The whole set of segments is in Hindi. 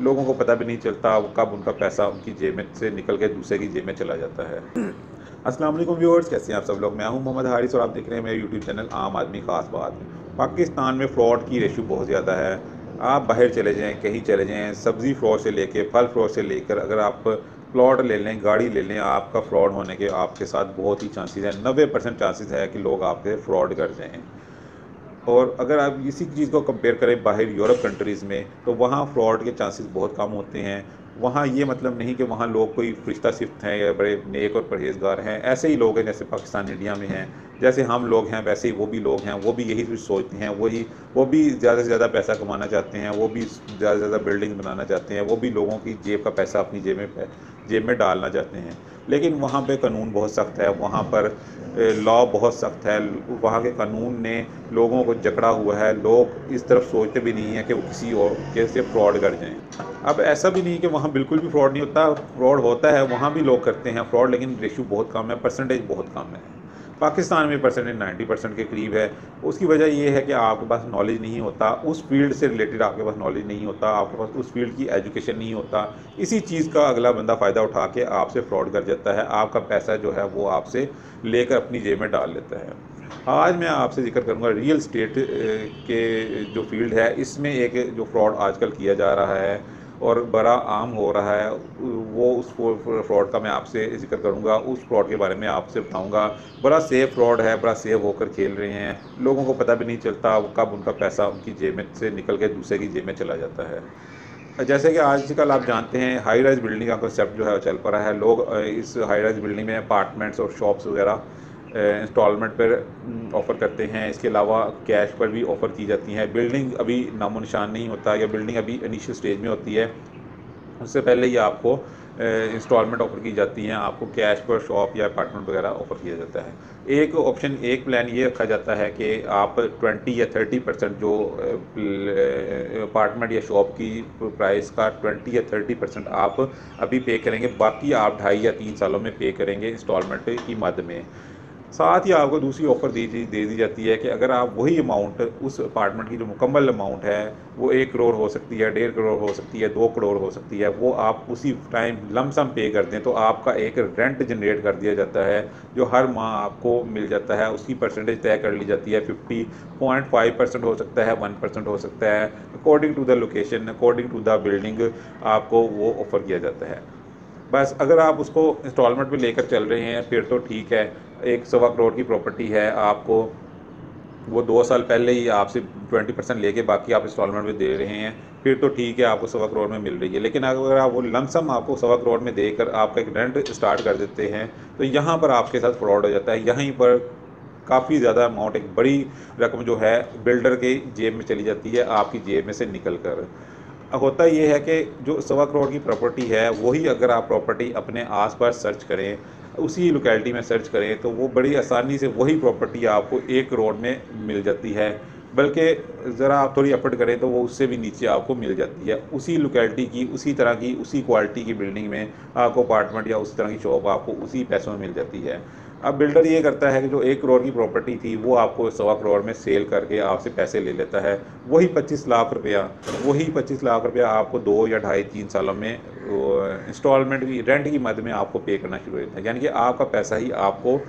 लोगों को पता भी नहीं चलता कब उनका पैसा उनकी जेब में से निकल के दूसरे की जेब में चला जाता है। अस्सलाम वालेकुम व्यूअर्स, कैसे हैं आप सब लोग। मैं हूं मोहम्मद हारिस और आप देख रहे हैं मेरे यूट्यूब चैनल आम आदमी खास बात। पाकिस्तान में फ़्रॉड की रेशो बहुत ज़्यादा है। आप बाहर चले जाएं, कहीं चले जाएं, सब्ज़ी फ्रॉड से लेके फल फ्रॉड से लेकर अगर आप प्लॉट ले लें, गाड़ी ले लें, आपका फ्रॉड होने के आपके साथ बहुत ही चांसेस हैं। 90% चांसेस है कि लोग आपसे फ्रॉड कर जाएँ। और अगर आप इसी चीज़ को कंपेयर करें बाहर यूरोप कंट्रीज़ में, तो वहाँ फ्रॉड के चांसेस बहुत कम होते हैं। वहाँ ये मतलब नहीं कि वहाँ लोग कोई फरिश्ता सिफ्त हैं या बड़े नेक और परहेज़गार हैं। ऐसे ही लोग हैं जैसे पाकिस्तान इंडिया में हैं। जैसे हम लोग हैं वैसे ही वो भी लोग हैं, वो भी यही कुछ सोचते हैं। वो भी ज़्यादा से ज़्यादा पैसा कमाना चाहते हैं, वो भी ज़्यादा से ज़्यादा बिल्डिंग बनाना चाहते हैं, वो भी लोगों की जेब का पैसा अपनी जेब में डालना चाहते हैं। लेकिन वहाँ पे कानून बहुत सख्त है, वहाँ पर लॉ बहुत सख्त है। वहाँ के कानून ने लोगों को जकड़ा हुआ है। लोग इस तरफ सोचते भी नहीं हैं कि वो किसी और के से फ्रॉड कर जाएँ। अब ऐसा भी नहीं कि वहाँ बिल्कुल भी फ्रॉड नहीं होता, फ्रॉड होता है, वहाँ भी लोग करते हैं फ्रॉड, लेकिन रेशियो बहुत कम है, परसेंटेज बहुत कम है। पाकिस्तान में परसेंटेज 90% के करीब है। उसकी वजह ये है कि आपके पास नॉलेज नहीं होता, उस फील्ड से रिलेटेड आपके पास नॉलेज नहीं होता, आपके पास उस फील्ड की एजुकेशन नहीं होता। इसी चीज़ का अगला बंदा फ़ायदा उठा के आपसे फ्रॉड कर जाता है, आपका पैसा जो है वो आपसे लेकर अपनी जेब में डाल लेता है। आज मैं आपसे ज़िक्र करूँगा रियल एस्टेट के जो फ़ील्ड है, इसमें एक जो फ्रॉड आजकल किया जा रहा है और बड़ा आम हो रहा है, वो उस फ्रॉड का मैं आपसे ज़िक्र करूँगा, उस फ्रॉड के बारे में आपसे बताऊँगा। बड़ा सेफ फ्रॉड है, बड़ा सेफ होकर खेल रहे हैं, लोगों को पता भी नहीं चलता कब उनका पैसा उनकी जेब में से निकल के दूसरे की जेब में चला जाता है। जैसे कि आजकल आप जानते हैं हाई राइज़ बिल्डिंग का कॉन्सेप्ट जो है वो चल पड़ा है। लोग इस हाई राइज़ बिल्डिंग में अपार्टमेंट्स और शॉप्स वगैरह इंस्टॉलमेंट पर ऑफ़र करते हैं। इसके अलावा कैश पर भी ऑफ़र की जाती हैं। बिल्डिंग अभी नामो निशान नहीं होता, या बिल्डिंग अभी इनिशियल स्टेज में होती है, उससे पहले ही आपको इंस्टॉलमेंट ऑफ़र की जाती हैं, आपको कैश पर शॉप या अपार्टमेंट वगैरह ऑफ़र किया जाता है। एक प्लान ये रखा जाता है कि आप 20 या 30% जो अपार्टमेंट या शॉप की प्राइस का 20 या 30% आप अभी पे करेंगे, बाकी आप 2.5 या 3 सालों में पे करेंगे इंस्टॉलमेंट की मद में। साथ ही आपको दूसरी ऑफ़र दे दी जाती है कि अगर आप वही अमाउंट, उस अपार्टमेंट की जो मुकम्मल अमाउंट है, वो 1 करोड़ हो सकती है, 1.5 करोड़ हो सकती है, 2 करोड़ हो सकती है, वो आप उसी टाइम लमसम पे कर दें तो आपका एक रेंट जनरेट कर दिया जाता है, जो हर माह आपको मिल जाता है। उसकी परसेंटेज तय कर ली जाती है, 50.5% हो सकता है, 1% हो सकता है, according to the location, according to the building आपको वो ऑफ़र किया जाता है। बस अगर आप उसको इंस्टॉलमेंट पे लेकर चल रहे हैं फिर तो ठीक है। एक सवा करोड़ की प्रॉपर्टी है, आपको वो 2 साल पहले ही आपसे 20% लेके बाकी आप इंस्टॉलमेंट में दे रहे हैं, फिर तो ठीक है, आपको सवा करोड़ में मिल रही है। लेकिन अगर आप वो लमसम आपको सवा करोड़ में देकर आपका एक रेंट स्टार्ट कर देते हैं, तो यहाँ पर आपके साथ फ्रॉड हो जाता है। यहीं पर काफ़ी ज़्यादा अमाउंट, एक बड़ी रकम जो है बिल्डर के जेब में चली जाती है, आपकी जेब में से निकल कर। होता ये है कि जो सवा करोड़ की प्रॉपर्टी है, वही अगर आप प्रॉपर्टी अपने आस-पास सर्च करें, उसी लोकेलिटी में सर्च करें, तो वो बड़ी आसानी से वही प्रॉपर्टी आपको 1 करोड़ में मिल जाती है। बल्कि ज़रा आप थोड़ी एफर्ट करें तो वो उससे भी नीचे आपको मिल जाती है। उसी लोकेलिटी की, उसी तरह की, उसी क्वालिटी की बिल्डिंग में आपको अपार्टमेंट या उस तरह की शॉप आपको उसी पैसों में मिल जाती है। अब बिल्डर ये करता है कि जो 1 करोड़ की प्रॉपर्टी थी, वो आपको सवा करोड़ में सेल करके आपसे पैसे ले लेता है। वही 25 लाख रुपया वही 25 लाख रुपया आपको 2 या ढाई 3 सालों में इंस्टॉलमेंट की रेंट की मद में आपको पे करना शुरू हो जाता है। यानी कि आपका पैसा ही आपको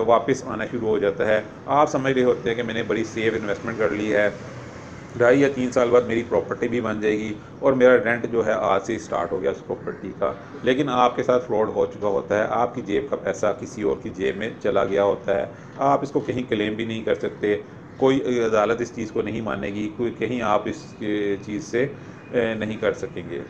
वापस आना शुरू हो जाता है। आप समझ रहे होते हैं कि मैंने बड़ी सेफ इन्वेस्टमेंट कर ली है, 2.5 या 3 साल बाद मेरी प्रॉपर्टी भी बन जाएगी और मेरा रेंट जो है आज से स्टार्ट हो गया उस प्रॉपर्टी का। लेकिन आपके साथ फ्रॉड हो चुका होता है, आपकी जेब का पैसा किसी और की जेब में चला गया होता है। आप इसको कहीं क्लेम भी नहीं कर सकते, कोई अदालत इस चीज़ को नहीं मानेगी, कोई कहीं आप इस चीज़ से नहीं कर सकेंगे।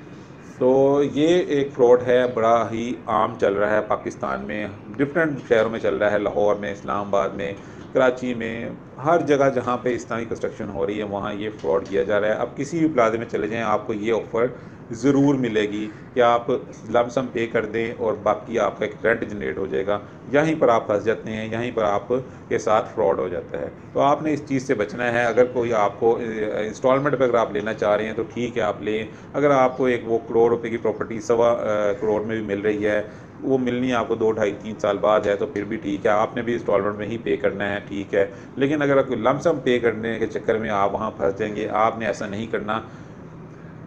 तो ये एक फ्रॉड है, बड़ा ही आम चल रहा है पाकिस्तान में, डिफरेंट शहरों में चल रहा है, लाहौर में, इस्लामाबाद में, कराची में, हर जगह जहाँ पे इस तरह की कंस्ट्रक्शन हो रही है वहाँ ये फ्रॉड किया जा रहा है। अब किसी भी प्लाजे में चले जाएँ, आपको ये ऑफ़र ज़रूर मिलेगी कि आप लमसम पे कर दें और बाकी आपका एक रेंट जनरेट हो जाएगा। यहीं पर आप फंस जाते हैं, यहीं पर आपके साथ फ्रॉड हो जाता है। तो आपने इस चीज़ से बचना है। अगर कोई आपको इंस्टॉलमेंट पे अगर आप लेना चाह रहे हैं तो ठीक है, आप लें। अगर आपको एक वो करोड़ रुपए की प्रॉपर्टी सवा करोड़ में भी मिल रही है, वो मिलनी आपको 2 ढाई 3 साल बाद है, तो फिर भी ठीक है, आपने भी इंस्टॉलमेंट में ही पे करना है, ठीक है। लेकिन अगर लमसम पे करने के चक्कर में आप वहाँ फंस जाएंगे, आपने ऐसा नहीं करना।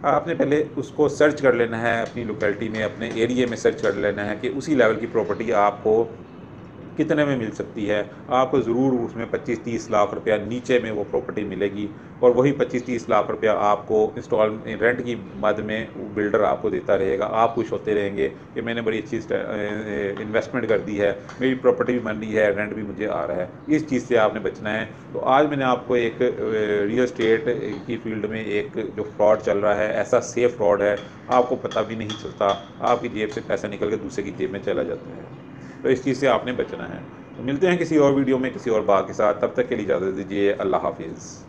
आपने पहले उसको सर्च कर लेना है, अपनी लोकेलिटी में, अपने एरिया में सर्च कर लेना है कि उसी लेवल की प्रॉपर्टी आपको कितने में मिल सकती है। आपको ज़रूर उसमें 25-30 लाख रुपया नीचे में वो प्रॉपर्टी मिलेगी, और वही 25-30 लाख रुपया आपको इंस्टॉल रेंट की मद में बिल्डर आपको देता रहेगा। आप खुश होते रहेंगे कि मैंने बड़ी अच्छी इन्वेस्टमेंट कर दी है, मेरी प्रॉपर्टी भी बन रही है, रेंट भी मुझे आ रहा है। इस चीज़ से आपने बचना है। तो आज मैंने आपको एक रियल एस्टेट की फील्ड में एक जो फ्रॉड चल रहा है, ऐसा सेफ फ्रॉड है, आपको पता भी नहीं चलता, आपकी जेब से पैसा निकल के दूसरे की जेब में चला जाता है। तो इस चीज़ से आपने बचना है। तो मिलते हैं किसी और वीडियो में किसी और बात के साथ, तब तक के लिए इजाज़त दीजिए। अल्लाह हाफिज़।